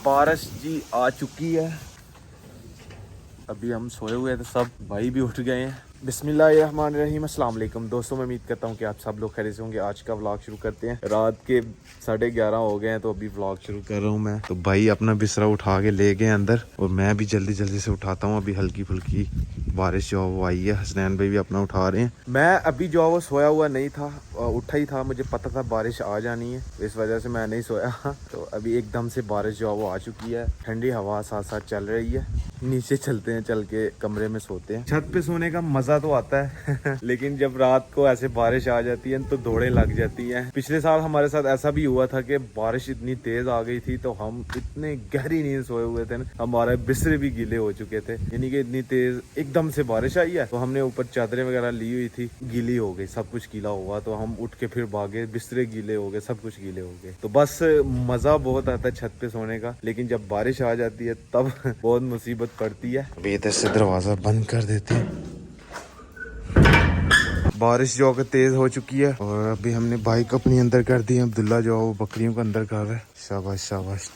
बारिश जी आ चुकी है। अभी हम सोए हुए थे, सब भाई भी उठ गए हैं। बिस्मिल्लाहिर्रहमानिर्रहीम। अस्सलाम वालेकुम दोस्तों, मैं उम्मीद करता हूँ कि आप सब लोग खैरियत से होंगे। आज का व्लॉग शुरू करते हैं। रात के 11:30 हो गए हैं तो अभी व्लॉग शुरू कर रहा हूँ मैं। तो भाई अपना बिस्तरा उठा के ले गए अंदर और मैं भी जल्दी जल्दी से उठाता हूँ। अभी हल्की फुल्की बारिश जो वो आई है। हसनैन भाई भी अपना उठा रहे हैं। मैं अभी जो वो सोया हुआ नहीं था, उठा ही था। मुझे पता था बारिश आ जानी है, इस वजह से मैं नहीं सोया। तो अभी एकदम से बारिश जो वो आ चुकी है। ठंडी हवा साथ साथ चल रही है। नीचे चलते हैं, चल के कमरे में सोते हैं। छत पे सोने का मजा तो आता है लेकिन जब रात को ऐसे बारिश आ जाती है तो दौड़े लग जाती हैं। पिछले साल हमारे साथ ऐसा भी हुआ था कि बारिश इतनी तेज आ गई थी तो हम इतने गहरी नींद सोए हुए थे ना, हमारे बिस्तर भी गीले हो चुके थे। यानी कि इतनी तेज एकदम से बारिश आई है तो हमने ऊपर चादरें वगैरह ली हुई थी, गीली हो गई, सब कुछ गीला हुआ। तो हम उठ के फिर भागे, बिस्तरे गीले हो गए, सब कुछ गीले हो गए। तो बस मजा बहुत आता है छत पे सोने का, लेकिन जब बारिश आ जाती है तब बहुत मुसीबत पड़ती है। अभी इधर से दरवाजा बंद कर देते हैं। बारिश जो है तेज हो चुकी है और अभी हमने बाइक अपनी अंदर कर दी है। अब्दुल्ला जो है वो बकरियों को अंदर कर रहा है। शाबाश शाबाश।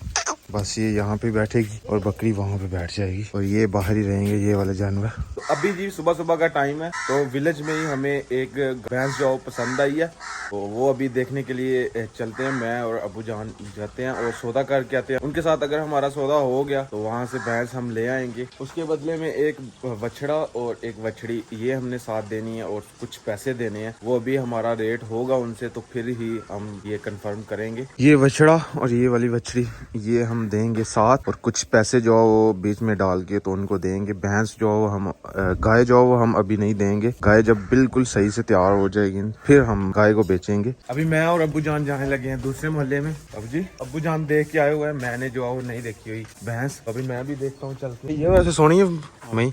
बस ये यहाँ पे बैठेगी और बकरी वहाँ पे बैठ जाएगी और ये बाहर ही रहेंगे, ये वाले जानवर। तो अभी जी सुबह सुबह का टाइम है तो विलेज में ही हमें एक भैंस जो पसंद आई है तो वो अभी देखने के लिए चलते हैं। मैं और अबू जान जाते हैं और सौदा करके आते हैं उनके साथ। अगर हमारा सौदा हो गया तो वहाँ से भैंस हम ले आएंगे। उसके बदले में एक बछड़ा और एक बछड़ी ये हमने साथ देनी है और कुछ पैसे देने हैं। वो अभी हमारा रेट होगा उनसे तो फिर ही हम ये कंफर्म करेंगे। ये बछड़ा और ये वाली बछड़ी ये हम देंगे साथ और कुछ पैसे जो वो बीच में डाल के तो उनको देंगे। भैंस जो हम गाय जो वो हम अभी नहीं देंगे। गाय जब बिल्कुल सही से तैयार हो जाएगी फिर हम गाय को बेचेंगे। अभी मैं और अब्बू जान जाने लगे हैं दूसरे मोहल्ले में। अब जी अब्बू जान देख के आए हुए हैं, मैंने जो वो नहीं देखी हुई भैंस। अभी मैं भी देखता हूँ चल के। ये वैसे सोनी है मई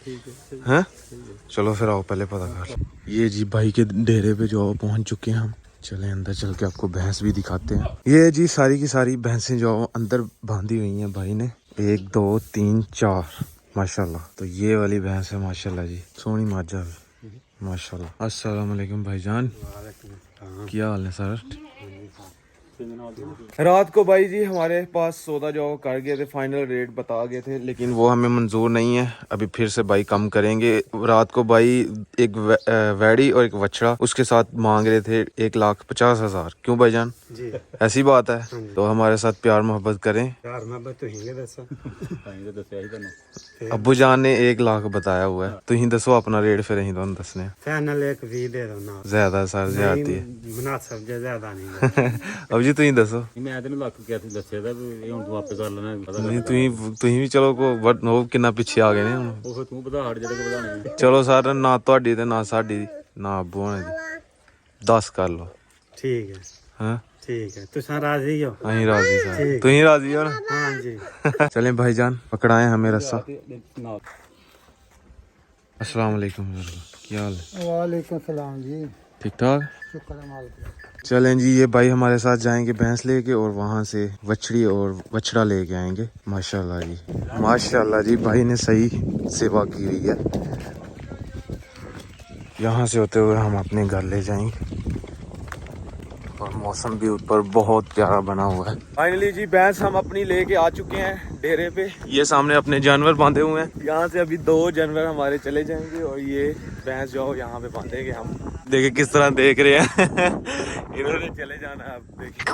है। चलो फिर आओ पहले पता कर। ये जी भाई के डेरे पे जो पहुंच चुके हैं हम। चले अंदर चल के आपको भैंस भी दिखाते हैं। ये जी सारी की सारी भैंसें जो अंदर बांधी हुई हैं भाई ने। 1 2 3 4 माशाल्लाह। तो ये वाली भैंस है माशाल्लाह जी, सोनी माजा माशाल्लाह। अस्सलाम वालेकुम भाईजान, क्या हाल है सर? रात को भाई जी हमारे पास सौदा जो कर गए थे, फाइनल रेट बता गए थे लेकिन वो हमें मंजूर नहीं है। अभी फिर से भाई कम करेंगे। रात को भाई एक वैड़ी और एक बछड़ा उसके साथ मांग रहे थे 1,50,000। क्यों भाईजान जी? ऐसी बात है तो हमारे साथ प्यार मोहब्बत करें। प्यार मोहब्बत तो अब्बू जान ने 1 लाख बताया हुआ है। तुम दसो अपना रेट फिर अं तुम दसने। ज्यादा सर ज्यादा अब जी तुम दसो। मैं तेन लख क्या दसिया भी हुण तू आपे कर लेना। तुम भी चलो को किन्ना पिछे आ गए ने हुण। ਉਹ ਤੂੰ ਵਧਾ ਹਟ ਜਿਹੜੇ ਵਧਾਣੇ। ਚਲੋ ਸਰ ਨਾ ਤੁਹਾਡੀ ਤੇ ਨਾ ਸਾਡੀ ਨਾ ਅੱਬੂ ਹੋਣੇ ਦੀ 10 ਕਰ ਲਓ। ਠੀਕ ਹੈ ਹਾਂ ठीक है। तुम राजी हो? हाँ राजी सर। तुम ही राजी हो ना? हाँ जी। चलें भाईजान पकड़ाएं हमें रस्सा। अस्सलाम वालेकुम। क्या हाल है? वालेकुम सलाम जी। ठीक ठाक? शुक्र है मालिक। चलें जी ये भाई हमारे साथ जाएंगे भैंस लेके और वहाँ से बछड़ी और बछड़ा लेके आएंगे। माशाल्लाह जी माशाल्लाह जी, भाई ने सही सेवा की हुई है। यहाँ से होते हुए हम अपने घर ले जाएंगे और मौसम भी ऊपर बहुत प्यारा बना हुआ है। फाइनली जी भैंस हम अपनी लेके आ चुके हैं डेरे पे। ये सामने अपने जानवर बांधे हुए हैं। यहाँ से अभी 2 जानवर हमारे चले जाएंगे और ये भैंस जो यहाँ पे बांधेंगे हम। देखिए किस तरह देख रहे हैं इन्होंने चले जाना है। अब देखिए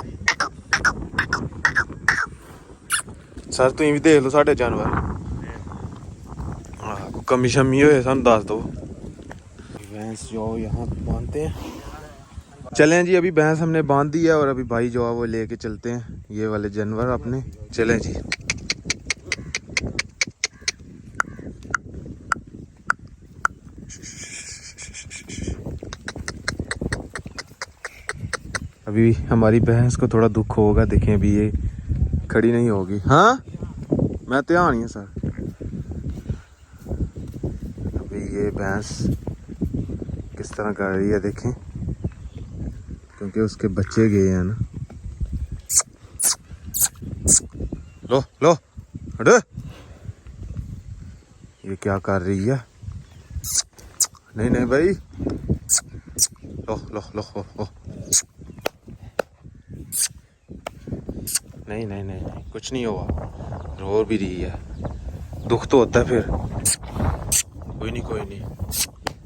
सर तुम भी देख लो साढ़े जानवर। कोई कमी शमी हो सानू दस दो। भैंस जो यहाँ बांधते हैं। चलें जी अभी भैंस हमने बांध दी है और अभी भाई जो है वो लेके चलते हैं ये वाले जानवर अपने। चलें जी अभी हमारी भैंस को थोड़ा दुख होगा। देखें अभी ये खड़ी नहीं होगी। हाँ मैं ध्यान ही है सर। अभी ये भैंस किस तरह कर रही है देखें, क्योंकि उसके बच्चे गए हैं ना। लो लो हट। ये क्या कर रही है? नहीं नहीं भाई लो लो लो हो। नहीं नहीं नहीं कुछ नहीं हुआ। रो भी रही है, दुख तो होता है फिर। कोई नहीं कोई नहीं,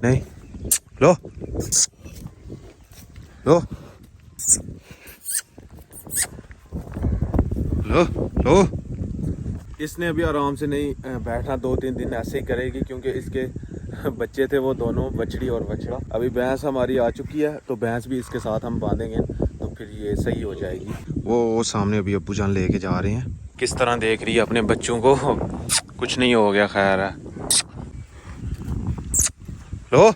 नहीं लो लो लो लो। इसने अभी आराम से नहीं बैठना, 2-3 दिन ऐसे ही करेगी क्योंकि इसके बच्चे थे वो दोनों, बछड़ी और बछड़ा। अभी भैंस हमारी आ चुकी है तो भैंस भी इसके साथ हम बांधेंगे तो फिर ये सही हो जाएगी। वो सामने अभी अब्बू जान लेके जा रहे हैं। किस तरह देख रही है अपने बच्चों को, कुछ नहीं हो गया, खैर है। लो,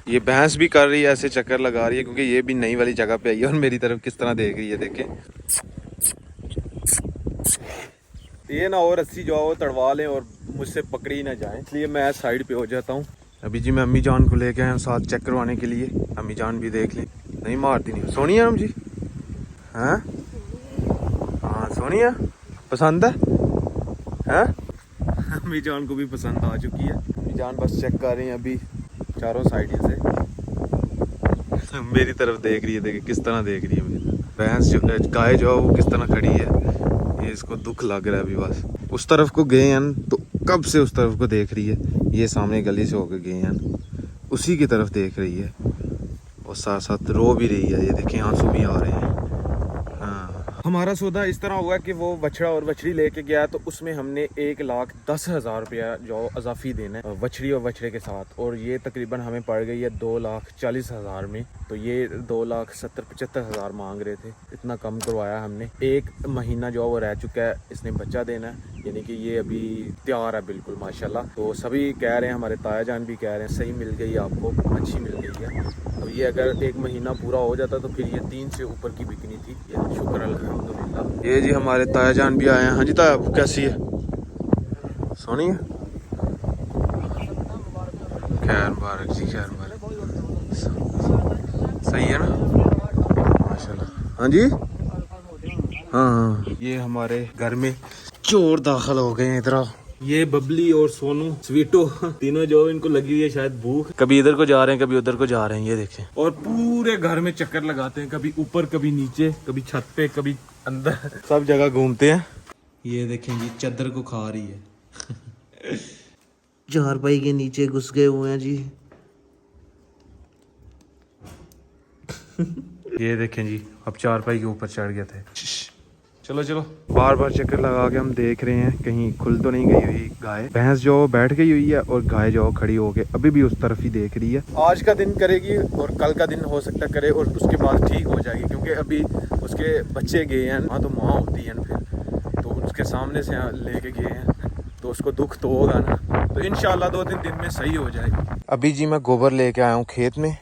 ये भैंस भी कर रही है ऐसे, चक्कर लगा रही है क्योंकि ये भी नई वाली जगह पे आई है और मेरी तरफ किस तरह देख रही है, देखें। ये ना और रस्सी जो वो तड़वा लें और मुझसे पकड़ी ना जाए, इसलिए मैं साइड पे हो जाता हूँ। अभी जी मैं अम्मी जान को लेके आया साथ चेक करवाने के लिए। अम्मी जान भी देख ली, नहीं मारती नहीं। सोनिया हम जी, हाँ हाँ सोनिया पसंद है, हाँ अम्मी जान को भी पसंद आ चुकी है। अम्मी जान बस चेक कर रही हैं अभी चारों साइड से। मेरी तरफ देख रही है, देखिए किस तरह देख रही है मेरी भैंस। जो गाय जो है वो किस तरह खड़ी है, ये इसको दुख लग रहा है अभी। बस उस तरफ को गए हैं तो कब से उस तरफ को देख रही है, ये सामने गली से होकर गए हैं, उसी की तरफ देख रही है और साथ साथ रो भी रही है। ये देखें आंसू भी आ रहे हैं। हाँ, हमारा सौदा इस तरह हुआ कि वो बछड़ा और बछड़ी लेके गया तो उसमें हमने 1,10,000 रुपया जो अजाफी देना है बछड़ी और बछड़े के साथ, और ये तकरीबन हमें पड़ गई है 2,40,000 में। तो ये 2,70,75,000 मांग रहे थे, इतना कम करवाया हमने। 1 महीना जो वो रह चुका है, इसने बच्चा देना है, यानी कि ये अभी तैयार है बिल्कुल माशाल्लाह। तो सभी कह रहे हैं, हमारे ताया जान भी कह रहे हैं सही मिल गई आपको, अच्छी मिल गई है। तो ये अगर 1 महीना पूरा हो जाता तो फिर ये 3 से ऊपर की बिकनी थी। ये शुक्र अल्हम्दुलिल्लाह। ये जी हमारे ताया जान भी आए हैं। हाँ जी ताया, कैसी है, सोनी है? खैर मुबारक जी, खैर मुबारक, सही है ना माशाल्लाह। हाँ जी, हाँ ये हमारे घर में चोर दाखिल हो गए हैं इधर। ये बबली और सोनू स्वीटो तीनों जो इनको लगी हुई है शायद भूख, कभी इधर को जा रहे हैं कभी उधर को जा रहे हैं। ये देखें, और पूरे घर में चक्कर लगाते हैं, कभी ऊपर कभी नीचे, कभी छत पे कभी अंदर, सब जगह घूमते हैं। ये देखें जी चादर को खा रही है। चारपाई के नीचे घुस गए हुए हैं जी। ये देखें जी, अब चारपाई के ऊपर चढ़ गए थे। चलो चलो, बार बार चक्कर लगा के हम देख रहे हैं कहीं खुल तो नहीं गई हुई गाय। भैंस जो बैठ गई हुई है और गाय जो खड़ी हो के अभी भी उस तरफ ही देख रही है। आज का दिन करेगी और कल का दिन हो सकता करे और उसके बाद ठीक हो जाएगी, क्योंकि अभी उसके बच्चे गए हैं वहाँ, तो माँ होती है फिर, तो उसके सामने से लेके गए हैं तो उसको दुख तो होगा ना। तो इंशाल्लाह 2-3 दिन में सही हो जाएगी। अभी जी मैं गोबर लेके आया हूँ खेत में।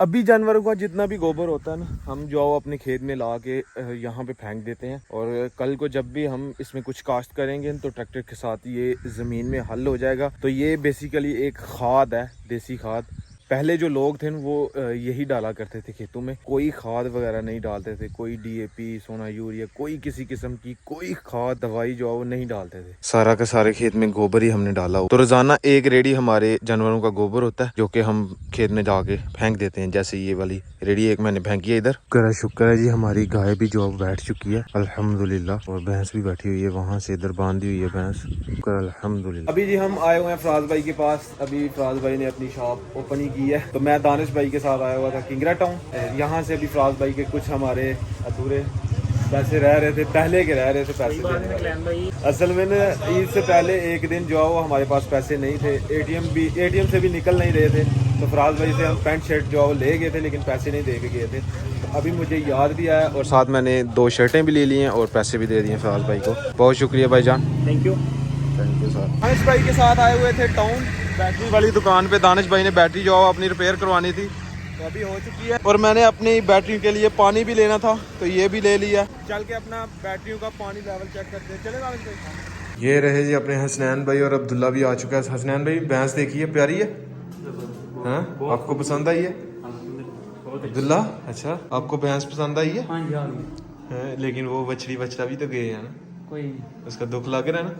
अभी जानवरों का जितना भी गोबर होता है ना, हम जो अपने खेत में ला के यहाँ पे फेंक देते हैं, और कल को जब भी हम इसमें कुछ काश्त करेंगे तो ट्रैक्टर के साथ ये ज़मीन में हल हो जाएगा। तो ये बेसिकली एक खाद है, देसी खाद। पहले जो लोग थे वो यही डाला करते थे खेतों में, कोई खाद वगैरह नहीं डालते थे, कोई DAP, सोना यूरिया, कोई किसी किस्म की कोई खाद दवाई जो है वो नहीं डालते थे। सारा का सारे खेत में गोबर ही हमने डाला हो। तो रोजाना 1 रेडी हमारे जानवरों का गोबर होता है जो कि हम खेत में जाके फेंक देते हैं। जैसे ये वाली रेडी एक मैंने फेंकी है इधर। शुक्र है जी, हमारी गाय भी जो बैठ चुकी है अल्हम्दुलिल्लाह, और भैंस भी बैठी हुई है वहाँ से, इधर बांधी हुई है भैंस, शुक्र अल्हम्दुलिल्लाह। अभी जी हम आए हुए हैं फराज भाई के पास। अभी फराज भाई ने अपनी शॉप ओपन की है, तो मैं दानिश भाई के साथ आया हुआ था किंगरा टाउन। यहाँ से अभी फराज भाई के कुछ हमारे अधूरे पैसे रह रहे थे, पहले के रह रहे थे पैसे देने। असल में ईद से पहले एक दिन जो है वो हमारे पास पैसे नहीं थे, ATM से भी निकल नहीं रहे थे। तो फराज भाई से हम पैंट शर्ट जो है वो ले गए थे, लेकिन पैसे नहीं दे के गए थे। तो अभी मुझे याद भी आया और साथ मैंने 2 शर्टें भी ले ली हैं और पैसे भी दे दिए फराज भाई को। बहुत शुक्रिया भाईजान, थैंक यू सर। दानिश भाई के साथ आए हुए थे टाउन, बैटरी वाली दुकान पे। दानिश भाई ने बैटरी जो है अपनी रिपेयर करवानी थी, तो अभी हो चुकी है। और मैंने अपनी बैटरी के लिए पानी भी लेना था, तो ये भी ले लिया। चल के अपना बैटरियों का पानी लेवल चेक करते हैं, चले दानिश भाई। ये रहे जी अपने हसनैन भाई, और अब्दुल्ला भी आ चुका है। हसनैन भाई भैंस देखिए, प्यारी है, हाँ आपको पसंद आई है? अब्दुल्ला अच्छा, आपको भैंस पसंद आई है? हाँ, लेकिन वो बछड़ा भी तो गए हैं ना, कोई उसका दुख लग रहा है ना।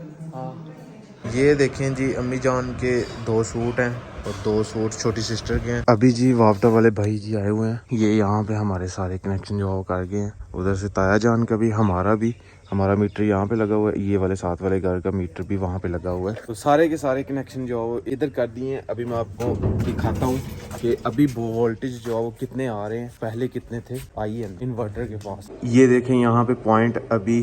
ये देखें जी अम्मी जान के 2 सूट हैं और 2 सूट छोटी सिस्टर के हैं। अभी जी वापटा वाले भाई जी आए हुए हैं, ये यहाँ पे हमारे सारे कनेक्शन जो कर गए हैं। उधर से ताया जान का भी, हमारा मीटर यहाँ पे लगा हुआ है, ये वाले साथ वाले घर का मीटर भी वहाँ पे लगा हुआ है। तो सारे के सारे कनेक्शन जो है वो इधर कर दिए हैं। अभी मैं आपको दिखाता हूँ कि अभी वोल्टेज जो है वो कितने आ रहे हैं, पहले कितने थे। आइए इन्वर्टर के पास, ये देखें यहाँ पे पॉइंट अभी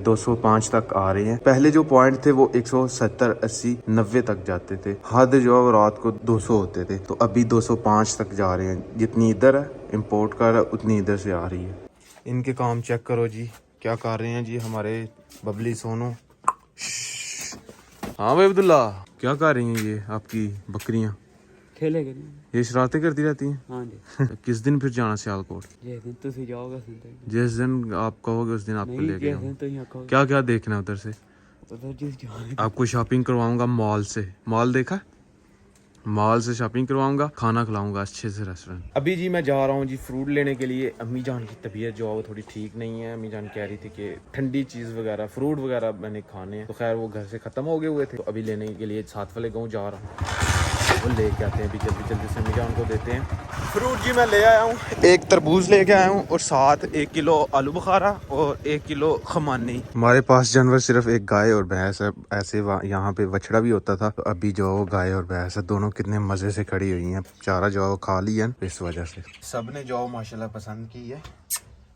205 तक आ रहे हैं। पहले जो पॉइंट थे वो 170, 80, 90 तक जाते थे। हद जो है वो रात को 200 होते थे। तो अभी 205 तक जा रहे हैं। जितनी इधर है इम्पोर्ट कर उतनी इधर से आ रही है। इनके काम चेक करो जी, क्या कर रहे हैं जी हमारे बबली सोनू। हाँ भाई अब्दुल्ला, क्या कर रही हैं ये आपकी बकरियां? खेले ये शरारतें करती रहती हैं। हाँ जी। किस दिन फिर जाना सियालकोट? जिस दिन तुसी जाओगे जिस दिन आप कहोगे उस दिन आपको लेके जिस दिन जाऊंगा। तुसी आखोगे क्या क्या देखना है उधर से? उधर जिस जाओगे आपको शॉपिंग करवाऊंगा मॉल से। मॉल देखा? मॉल से शॉपिंग करवाऊंगा, खाना खिलाऊंगा अच्छे से रेस्टोरेंट। अभी जी मैं जा रहा हूँ जी फ्रूट लेने के लिए। अम्मी जान की तबीयत जो है वो थोड़ी ठीक नहीं है। अम्मी जान कह रही थी कि ठंडी चीज़ वगैरह फ्रूट वगैरह मैंने खाने हैं, तो खैर वो घर से ख़त्म हो गए हुए थे। तो अभी लेने के लिए साथ वाले गाँव जा रहा हूँ, वो लेके आते हैं अभी जल्दी जल्दी से। अम्मी जान को देते हैं फ्रूट जी। मैं ले आया हूँ, एक तरबूज लेके आया हूँ और साथ 1 किलो आलू बुखारा और 1 किलो खमानी। हमारे पास जानवर सिर्फ एक गाय और भैंस है। ऐसे यहाँ पे बछड़ा भी होता था। तो अभी जो वो गाय और भैंस है दोनों कितने मजे से खड़ी हुई हैं। चारा जो वो खा लिया इस वजह से। सबने जो माशाल्लाह पसंद की है।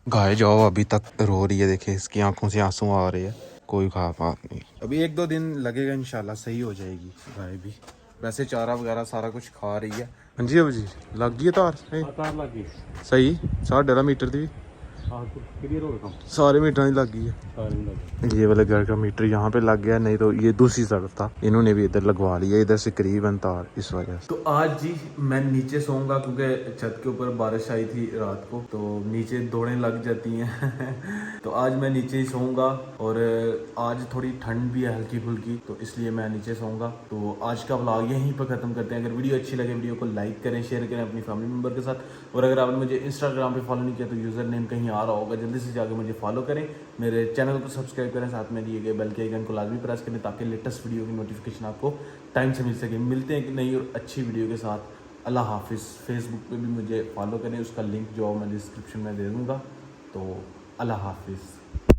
गाय जो अभी तक रो रही है, देखे इसकी आंखों से आंसू आ रहे हैं। कोई खास बात नहीं, अभी 1-2 दिन लगेगा, इंशाल्लाह सही हो जाएगी गाय भी। वैसे चारा वगैरह सारा कुछ खा रही है। हाँ जी अब जी लग गई तार लग गई सही 1.5 मीटर की क्लियर हो गया सारे मीटर ही लग गई है। ये वाले घर का मीटर यहाँ पे लग गया, नहीं तो ये दूसरी तरफ था। इन्होंने भी इधर लगवा लिया, इधर से करीबन तार इस वजह से। तो आज जी मैं नीचे सोऊंगा क्योंकि छत के ऊपर बारिश आई थी रात को, तो नीचे दौड़ें लग जाती हैं। तो आज मैं नीचे ही सोऊंगा और आज थोड़ी ठंड भी है हल्की फुल्की, तो इसलिए मैं नीचे सोऊंगा। तो आज का व्लॉग यहीं पर खत्म करते हैं। अगर वीडियो अच्छी लगे वीडियो को लाइक करें, शेयर करें अपनी फैमिली मेम्बर के साथ। और अगर आपने मुझे इंस्टाग्राम पे फॉलो नहीं किया तो यूज़र नेम कहीं आ रहा होगा, जल्दी से जाकर मुझे फॉलो करें, मेरे चैनल को सब्सक्राइब करें, साथ में दिए गए बेल के आइकन को लाजमी प्रेस करें ताकि लेटेस्ट वीडियो की नोटिफिकेशन आपको टाइम से मिल सके। मिलते हैं कि नई और अच्छी वीडियो के साथ। अल्लाह हाफिज़। फेसबुक पे भी मुझे फॉलो करें, उसका लिंक जो मैं डिस्क्रिप्शन में दे दूँगा। तो अल्लाह हाफिज़।